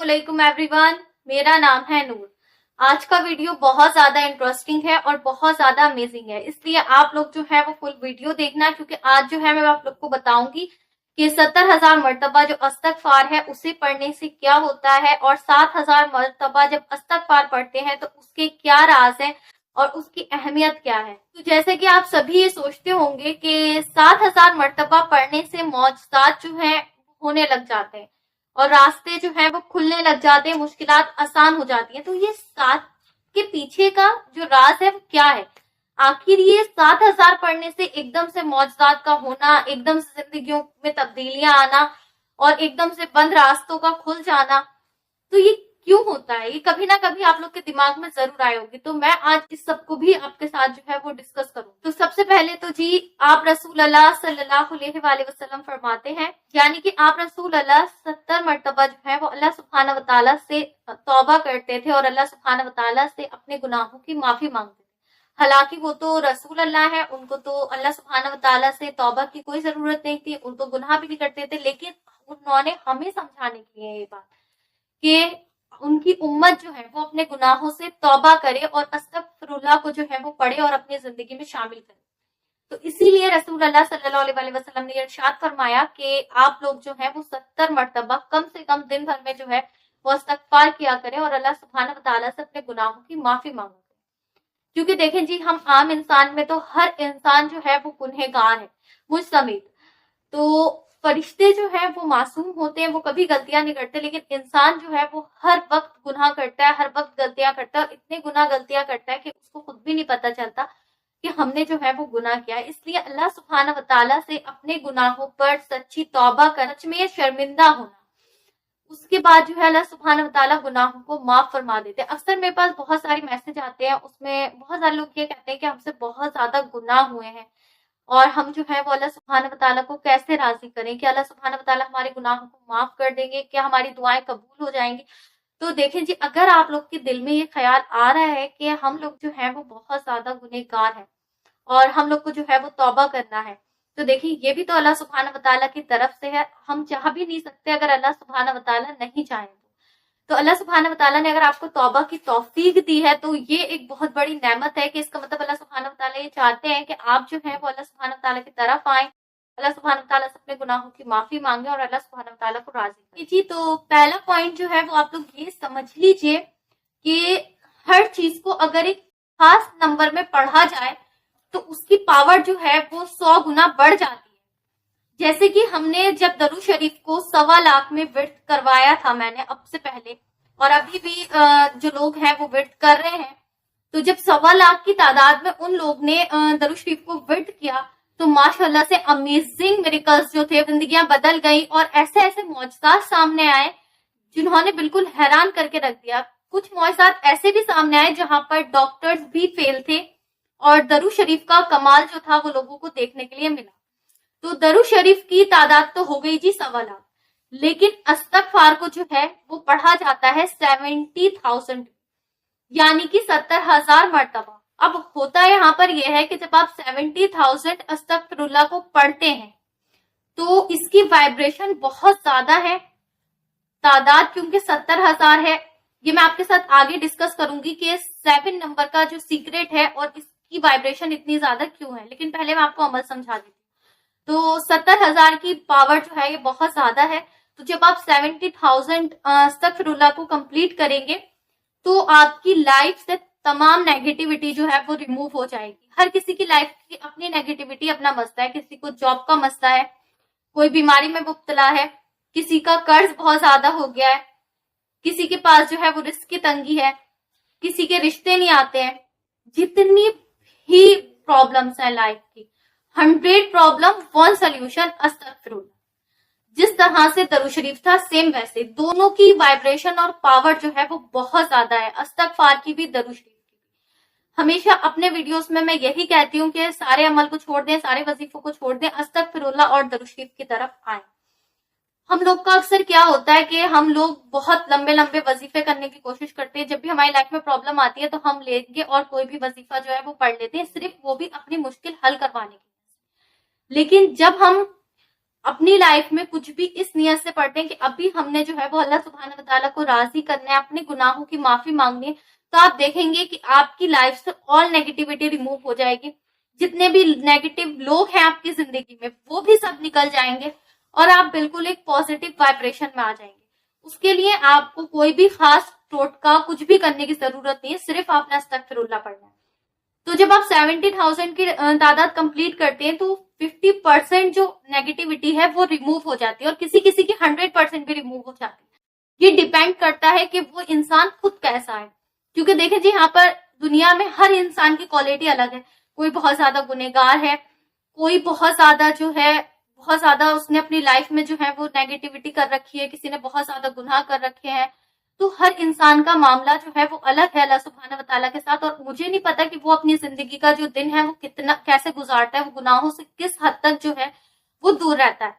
अस्सलामुअलैकुम एवरीवन, मेरा नाम है नूर। आज का वीडियो बहुत ज्यादा इंटरेस्टिंग है और बहुत ज्यादा अमेजिंग है, इसलिए आप लोग जो है वो फुल वीडियो देखना, क्योंकि आज जो है मैं आप लोग को बताऊंगी कि 70,000 मर्तबा जो अस्तगफार है उसे पढ़ने से क्या होता है, और 7,000 मर्तबा जब अस्तगफार पढ़ते हैं तो उसके क्या राज हैं और उसकी अहमियत क्या है। तो जैसे कि आप सभी ये सोचते होंगे कि 7,000 मर्तबा पढ़ने से मौजज़ात जो है होने लग जाते हैं और रास्ते जो है वो खुलने लग जाते हैं, मुश्किलात आसान हो जाती हैं। तो ये 7 के पीछे का जो राज है वो क्या है? आखिर ये 7,000 पढ़ने से एकदम से मौजज़ात का होना, एकदम से जिंदगियों में तब्दीलियां आना और एकदम से बंद रास्तों का खुल जाना, तो ये क्यों होता है? ये कभी ना कभी आप लोग के दिमाग में जरूर आए होगी। तो मैं आज इस सबको भी आपके साथ जो है वो डिस्कस करूँ। तो सबसे पहले तो जी, आप रसूल अल्लाह सल्लल्लाहु अलैहि वसल्लम फरमाते हैं, यानी कि आप रसूल अल्लाह 70 मर्तबा जो है वो अल्लाह सुब्हानहू व तआला से तौबा करते थे और अल्लाह सुब्हानहू व तआला से अपने गुनाहों की माफी मांगते थे। हालांकि वो तो रसूल अल्लाह है, उनको तो अल्लाह सुब्हानहू व तआला से तौबा की कोई जरूरत नहीं थी, उनको गुनाह भी नहीं करते थे, लेकिन उन्होंने हमें समझाने के लिए ये बात कि उनकी उम्मत जो है वो अपने गुनाहों से तौबा करे और अस्तगफिरुल्लाह को जो है वो पढ़े और अपनी जिंदगी में शामिल करे। तो इसीलिए रसूल अल्लाह सल्लल्लाहु अलैहि वसल्लम ने इरशाद फरमाया कि आप लोग जो है वो 70 मर्तबा कम से कम दिन भर में जो है वो इस्तगफार किया करें और अल्लाह सुब्हानहू व तआला से अपने गुनाहों की माफी मांगा। क्योंकि देखें जी, हम आम इंसान में तो हर इंसान जो है वो गुनहगार है, मुझ समेत। तो फरिश्ते जो है वो मासूम होते हैं, वो कभी गलतियां नहीं करते, लेकिन इंसान जो है वो हर वक्त गुनाह करता है, हर वक्त गलतियां करता है, और इतने गुनाह गलतियां करता है कि उसको खुद भी नहीं पता चलता कि हमने जो है वो गुनाह किया है। इसलिए अल्लाह सुब्हानहू व तआला से अपने गुनाहों पर सच्ची तौबा कर, सच में शर्मिंदा होना, उसके बाद जो है अल्लाह सुब्हानहू व तआला गुनाहों को माफ फरमा देते हैं। अक्सर मेरे पास बहुत सारे मैसेज आते हैं, उसमें बहुत सारे लोग ये कहते हैं कि हमसे बहुत ज्यादा गुनाह हुए हैं और हम जो है वो अल्लाह सुब्हानहू व तआला को कैसे राजी करें कि अल्लाह सुब्हानहू व तआला हमारे गुनाहों को माफ कर देंगे, क्या हमारी दुआएं कबूल हो जाएंगी। तो देखें जी, अगर आप लोग के दिल में ये ख्याल आ रहा है कि हम लोग जो है वो बहुत ज्यादा गुनहगार हैं और हम लोग को जो है वो तौबा करना है, तो देखिए ये भी तो अल्लाह सुब्हानहू व तआला की तरफ से है। हम चाह भी नहीं सकते अगर अल्लाह सुब्हानहू व तआला नहीं चाहें। तो अल्लाह सुब्हानहू व तआला ने अगर आपको तौबा की तौफीक दी है तो ये एक बहुत बड़ी नेमत है कि इसका मतलब अल्लाह सुब्हानहू व तआला ये चाहते हैं कि आप जो है वो अल्लाह सुब्हानहू व तआला की तरफ आए, अल्लाह सुब्हानहू व तआला से अपने गुनाहों की माफी मांगे और अल्लाह सुब्हानहू व तआला को राजी करें। जी, तो पहला पॉइंट जो है वो आप लोग ये समझ लीजिए कि हर चीज को अगर एक खास नंबर में पढ़ा जाए तो उसकी पावर जो है वो 100 गुना बढ़ जाती है। जैसे कि हमने जब दरूद शरीफ को 1.25 लाख में विर्द करवाया था मैंने अब से पहले, और अभी भी जो लोग हैं वो विर्द कर रहे हैं, तो जब 1.25 लाख की तादाद में उन लोग ने दरूद शरीफ को विर्द किया तो माशाल्लाह से अमेजिंग मिरेकल्स जो थे, जिंदगियां बदल गई और ऐसे ऐसे मौजज़ात सामने आए जिन्होंने बिल्कुल हैरान करके रख दिया। कुछ मौजज़ात ऐसे भी सामने आए जहां पर डॉक्टर्स भी फेल थे और दरूद शरीफ का कमाल जो था वो लोगों को देखने के लिए मिला। तो दरूद शरीफ की तादाद तो हो गई जी 1.25 लाख, लेकिन अस्तगफार को जो है वो पढ़ा जाता है 70,000, यानी कि 70,000 मर्तबा। अब होता यहाँ पर यह है कि जब आप 70,000 अस्तगफिरुल्लाह को पढ़ते हैं तो इसकी वाइब्रेशन बहुत ज्यादा है। तादाद क्योंकि 70,000 है, ये मैं आपके साथ आगे डिस्कस करूंगी कि 7 नंबर का जो सीक्रेट है और इसकी वाइब्रेशन इतनी ज्यादा क्यों है, लेकिन पहले मैं आपको अमल समझा देती हूँ। तो 70,000 की पावर जो है ये बहुत ज्यादा है। तो जब आप 70,000 अस्तगफिरुल्लाह को कंप्लीट करेंगे तो आपकी लाइफ से तमाम नेगेटिविटी जो है वो रिमूव हो जाएगी। हर किसी की लाइफ की अपनी नेगेटिविटी, अपना मसला है। किसी को जॉब का मसला है, कोई बीमारी में मुब्तला है, किसी का कर्ज बहुत ज्यादा हो गया है, किसी के पास जो है वो रिस्क की तंगी है, किसी के रिश्ते नहीं आते हैं। जितनी भी प्रॉब्लम्स हैं लाइफ की, 100 प्रॉब्लम 1 सोल्यूशन अस्तगफिरुल्लाह। जिस तरह से दरूद शरीफ था सेम वैसे दोनों की वाइब्रेशन और पावर जो है वो बहुत ज्यादा है, अस्तगफार की भी दरूद शरीफ की भी। हमेशा अपने वीडियोस में मैं यही कहती हूँ कि सारे अमल को छोड़ दें, सारे वजीफों को छोड़ दें, अस्तगफिरुल्लाह और दरूद शरीफ की तरफ आए। हम लोग का अक्सर क्या होता है कि हम लोग बहुत लंबे लंबे वजीफे करने की कोशिश करते हैं। जब भी हमारी लाइफ में प्रॉब्लम आती है तो हम लेंगे और कोई भी वजीफा जो है वो पढ़ लेते हैं, सिर्फ वो भी अपनी मुश्किल हल करवाने के लिए। लेकिन जब हम اپنی لائف میں کچھ بھی اس نیت سے پڑھتے ہیں کہ ابھی ہم نے جو ہے وہ اللہ سبحانہ وتعالیٰ کو راضی کرنا ہے، اپنے گناہوں کی معافی مانگنی ہے، تو آپ دیکھیں گے کہ آپ کی لائف سے آل نیگیٹیوٹی ریموو ہو جائے گی. جتنے بھی نیگیٹو لوگ ہیں آپ کی زندگی میں وہ بھی سب نکل جائیں گے اور آپ بالکل ایک پازیٹیو وائبریشن میں آ جائیں گے. اس کے لیے آپ کو کوئی بھی خاص ٹوٹکا کچھ بھی کرنے کی ضرورت نہیں ہے، صرف آپ نے استغفر اللہ پڑھنا ہے. تو جب آپ 70,000 کی تعداد کمپلیٹ کرتے ہیں تو 50% جو نیگیٹیوٹی ہے وہ ریموو ہو جاتی ہے، اور کسی کسی کی 100% بھی ریموو ہو جاتی ہے. یہ ڈیپینڈ کرتا ہے کہ وہ انسان خود کیسا ہے. کیونکہ دیکھیں جی، یہاں پر دنیا میں ہر انسان کی کوالٹی الگ ہے. کوئی بہت زیادہ گنہگار ہے، کوئی بہت زیادہ جو ہے بہت زیادہ اس نے اپنی لائف میں جو ہے وہ نیگیٹیوٹی کر رکھی ہے، کسی نے بہت زیادہ گناہ کر رکھے ہیں. تو ہر انسان کا معاملہ جو ہے وہ الگ ہے اللہ سبحانہ وتعالیٰ کے ساتھ. اور مجھے نہیں پتا کہ وہ اپنی زندگی کا جو دن ہے وہ کتنا کیسے گزارتا ہے، وہ گناہوں سے کس حد تک جو ہے وہ دور رہتا ہے.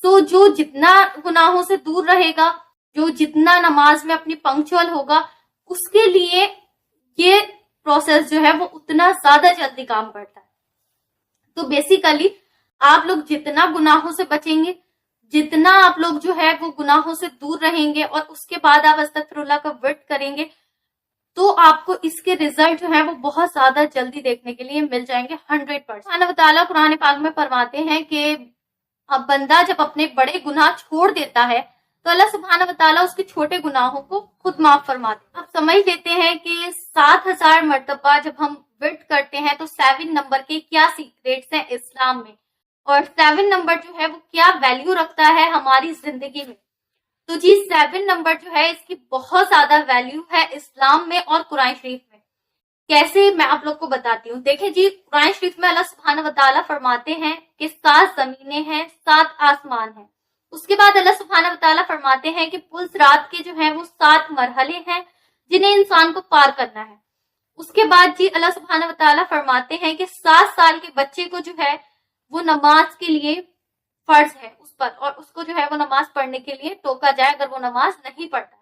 سو جو جتنا گناہوں سے دور رہے گا، جو جتنا نماز میں اپنی پنکچوئل ہوگا، اس کے لیے یہ پروسیس جو ہے وہ اتنا زیادہ جلدی کام کرتا ہے. تو بیسیکلی آپ لوگ جتنا گناہوں سے بچیں گے، جتنا آپ لوگ جو ہے وہ گناہوں سے دور رہیں گے، اور اس کے بعد آپ استغفر اللہ کا ورد کریں گے، تو آپ کو اس کے ریزلٹ جو ہے وہ بہت زیادہ جلدی دیکھنے کے لیے مل جائیں گے 100%. سبحانہ وتعالیٰ قرآن پاک میں فرماتے ہیں کہ اب بندہ جب اپنے بڑے گناہ چھوڑ دیتا ہے تو اللہ سبحانہ وتعالیٰ اس کے چھوٹے گناہوں کو خود معاف فرماتے ہیں. اب سمجھ لیتے ہیں کہ 7,000 مرتبہ جب ہم ورد کرتے ہیں تو 7 نمبر کے کیا سیکریٹس ہیں اسلام میں، اور 7 نمبر جو ہے وہ کیا ویلیو رکھتا ہے ہماری زندگی میں. تو جی 7 نمبر جو ہے اس کی بہت زیادہ ویلیو ہے اسلام میں اور قرآن شریف میں. کیسے میں آپ لوگ کو بتاتی ہوں. دیکھیں جی، قرآن شریف میں اللہ سبحانہ وتعالیٰ فرماتے ہیں کہ 7 زمینیں ہیں، 7 آسمان ہیں. اس کے بعد اللہ سبحانہ وتعالیٰ فرماتے ہیں کہ پل صراط کے جو ہیں وہ 7 مرحلے ہیں جنہیں انسان کو پار کرنا ہے. اس کے بعد جی اللہ سبحانہ وتعالیٰ فرماتے ہیں کہ 7 سال کے بچے کو جو ہے وہ نماز کے لیے فرض ہے اس پر، اور اس کو جو ہے وہ نماز پڑھنے کے لیے ٹوکا جائے اگر وہ نماز نہیں پڑھتا.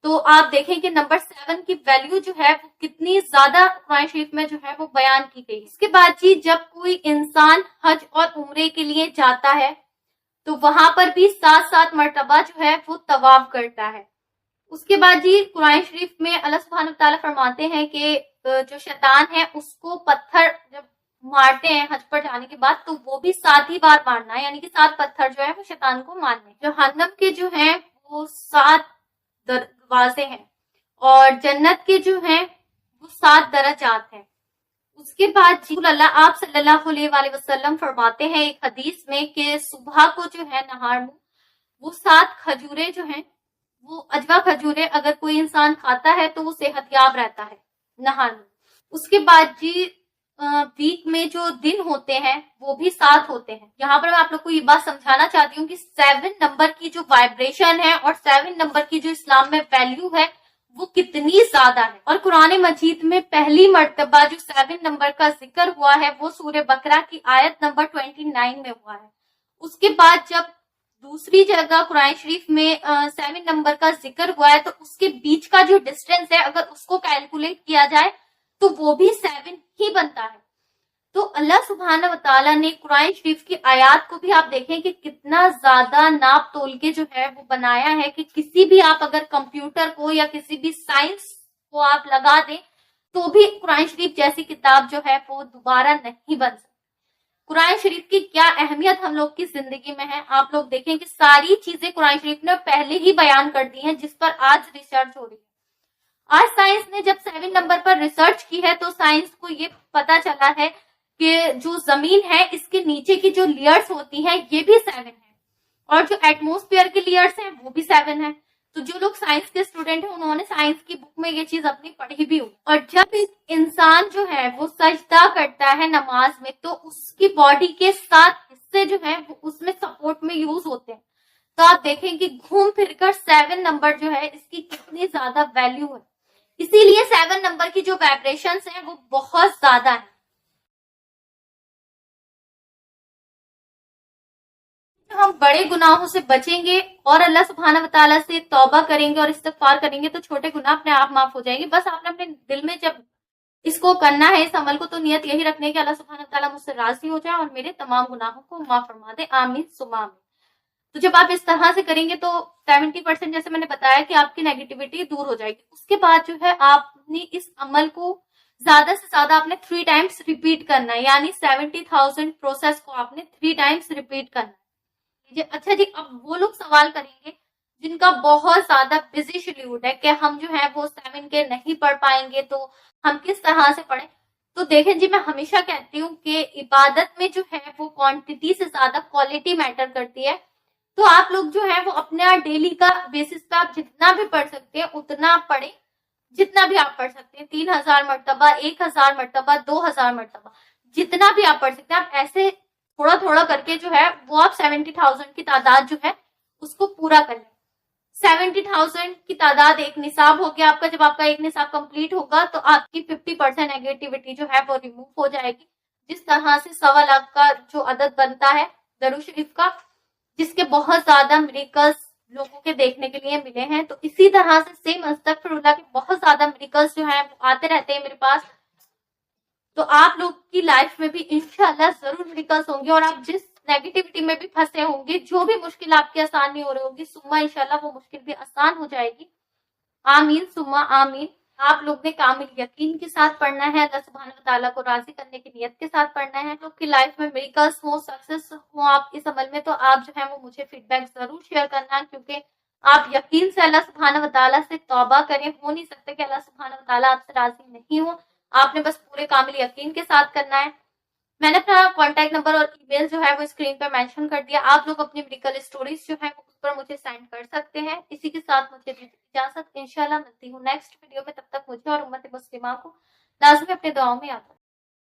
تو آپ دیکھیں کہ نمبر 7 کی ویلیو جو ہے وہ کتنی زیادہ قرآن شریف میں جو ہے وہ بیان کی گئی. اس کے بعد جی جب کوئی انسان حج اور عمرے کے لیے جاتا ہے تو وہاں پر بھی 7 مرتبہ جو ہے وہ طواف کرتا ہے. اس کے بعد جی قرآن شریف میں اللہ سبحانہ وتعالیٰ فرماتے ہیں کہ جو شیطان ہے اس کو پتھر جب مارتے ہیں حج پر جانے کے بعد تو وہ بھی 7 ہی بار مارنا ہے، یعنی کہ 7 پتھر جو ہے وہ شیطان کو مارنے. جہنم کے جو ہیں وہ 7 دروازے ہیں، اور جنت کے جو ہیں وہ 7 درجات ہیں. اس کے بعد جی اللہ آپ صلی اللہ علیہ وآلہ وسلم فرماتے ہیں ایک حدیث میں کہ صبح کو جو ہے نہار میں وہ 7 کھجورے جو ہیں وہ اجوا کھجورے اگر کوئی انسان کھاتا ہے تو وہ صحت یاب رہتا ہے نہار میں. اس کے بعد جی ویک میں جو دن ہوتے ہیں وہ بھی 7 ہوتے ہیں. یہاں پر میں آپ لوگ کو یہ بات سمجھانا چاہتی ہوں کہ 7 نمبر کی جو وائبریشن ہے اور 7 نمبر کی جو اسلام میں ویلیو ہے وہ کتنی زیادہ ہے. اور قرآن مجید میں پہلی مرتبہ جو 7 نمبر کا ذکر ہوا ہے وہ سورہ بقرہ کی آیت نمبر 29 میں ہوا ہے. اس کے بعد جب دوسری جگہ قرآن شریف میں 7 نمبر کا ذکر ہوا ہے تو اس کے بیچ کا جو ڈسٹینس ہے اگر اس کو کیلکولیٹ کیا جائے تو وہ بھی 7 ہی بنتا ہے. تو اللہ سبحانہ وتعالیٰ نے قرآن شریف کی آیات کو بھی آپ دیکھیں کہ کتنا زیادہ ناپ تول کے جو ہے وہ بنایا ہے کہ کسی بھی آپ اگر کمپیوٹر کو یا کسی بھی سائنس کو آپ لگا دیں تو بھی قرآن شریف جیسی کتاب جو ہے وہ دوبارہ نہیں بن سکتی. قرآن شریف کی کیا اہمیت ہم لوگ کی زندگی میں ہے آپ لوگ دیکھیں کہ ساری چیزیں قرآن شریف نے پہلے ہی بیان کر دی ہیں جس پر آج ریسرچ ہو رہی ہے. آج سائنس نے جب 7 نمبر پر ریسرچ کی ہے تو سائنس کو یہ پتا چلا ہے کہ جو زمین ہے اس کے نیچے کی جو لیئرز ہوتی ہیں یہ بھی 7 ہیں، اور جو ایٹموسفیئر کے لیئرز ہیں وہ بھی 7 ہیں. تو جو لوگ سائنس کے اسٹوڈنٹ ہیں انہوں نے سائنس کی بک میں یہ چیز اپنی پڑھی بھی ہوئی. اور جب انسان جو ہے وہ سجدہ کرتا ہے نماز میں تو اس کی باڈی کے 7 حصے جو ہیں وہ اس میں سپورٹ میں یوز ہوتے ہیں. تو آپ دیکھیں کہ گھوم پھر کر 7 نمبر جو ہے اس کی کتنی زیادہ ویلیو ہے. اسی لیے 7 نمبر کی جو وائبریشنز ہیں وہ بہت زیادہ ہیں. ہم بڑے گناہوں سے بچیں گے اور اللہ سبحانہ وتعالیٰ سے توبہ کریں گے اور استغفار کریں گے تو چھوٹے گناہ اپنے آپ معاف ہو جائیں گے. بس آپ نے اپنے دل میں جب इसको करना है, इस अमल को, तो नियत यही रखने की अल्लाह सुब्हानहू तआला मुझसे राजी हो जाए और मेरे तमाम गुनाहों को माफ फरमा दे, आमीन सुम्मा आमीन। तो जब आप इस तरह से करेंगे तो 70% जैसे मैंने बताया कि आपकी नेगेटिविटी दूर हो जाएगी। उसके बाद जो है आपने इस अमल को ज्यादा से ज्यादा आपने 3 टाइम्स रिपीट करना है, यानी 70,000 प्रोसेस को आपने 3 टाइम्स रिपीट करना है। अच्छा जी, अब वो लोग सवाल करेंगे जिनका बहुत ज्यादा बिजी शेड्यूल है कि हम जो है वो 7K नहीं पढ़ पाएंगे, तो हम किस तरह से पढ़ें। तो देखें जी, मैं हमेशा कहती हूँ कि इबादत में जो है वो क्वांटिटी से ज्यादा क्वालिटी मैटर करती है। तो आप लोग जो है वो अपने डेली का बेसिस पे आप जितना भी पढ़ सकते हैं उतना आप पढ़ें, जितना भी आप पढ़ सकते हैं, 3000 मरतबा, 1000 मरतबा, 2000 मरतबा, जितना भी आप पढ़ सकते हैं। आप ऐसे थोड़ा थोड़ा करके जो है वो आप 70,000 की तादाद जो है उसको पूरा कर लें। 70,000 की तादाद एक निसाब हो गया आपका। जब आपका एक निसाब कंप्लीट होगा तो आपकी 50% नेगेटिविटी जो है वो रिमूव हो जाएगी। जिस तरह से 1.25 लाख का जो अदद बनता है दरूद शरीफ का, जिसके बहुत ज्यादा मिरेकल्स लोगों के देखने के लिए मिले हैं, तो इसी तरह से सेम अस्तगफिरुल्लाह के बहुत ज्यादा मिरेकल्स जो है आते रहते हैं मेरे पास। तो आप लोग की लाइफ में भी इंशाल्लाह जरूर मिरेकल्स होंगे और आप जिस नेगेटिविटी में भी फंसे होंगे, जो भी मुश्किल आपकी आसान नहीं हो रही होगी, सुम्मा इंशाल्लाह वो मुश्किल भी आसान हो जाएगी, आमीन सुम्मा आमीन। आप लोग ने कामिल यकीन के साथ पढ़ना है, अल्लाह सुब्हानहू तआला को राजी करने की नियत के साथ पढ़ना है। लोग की लाइफ में मिरेकल्स हो, सक्सेस हो आप इस अमल में, तो आप जो है वो मुझे फीडबैक जरूर शेयर करना, क्योंकि आप यकीन से अल्लाह सुब्हानहू तआला से तौबा करें। हो नहीं सकता कि अल्लाह सुब्हानहू तआला आपसे राजी नहीं हो, आपने बस पूरे कामिल यकीन के साथ करना है। मैंने अपना कॉन्टैक्ट नंबर और ईमेल जो है वो स्क्रीन पर मेंशन कर दिया। आप लोग अपनी मेडिकल स्टोरीज जो है वो उस पर मुझे सेंड कर सकते हैं। इसी के साथ मुझे इजाजत, इंशाल्लाह मिलती हूँ नेक्स्ट वीडियो में। तब तक मुझे और उम्मत मुस्लिमा को लाजमी अपने दुआओं में याद रखना।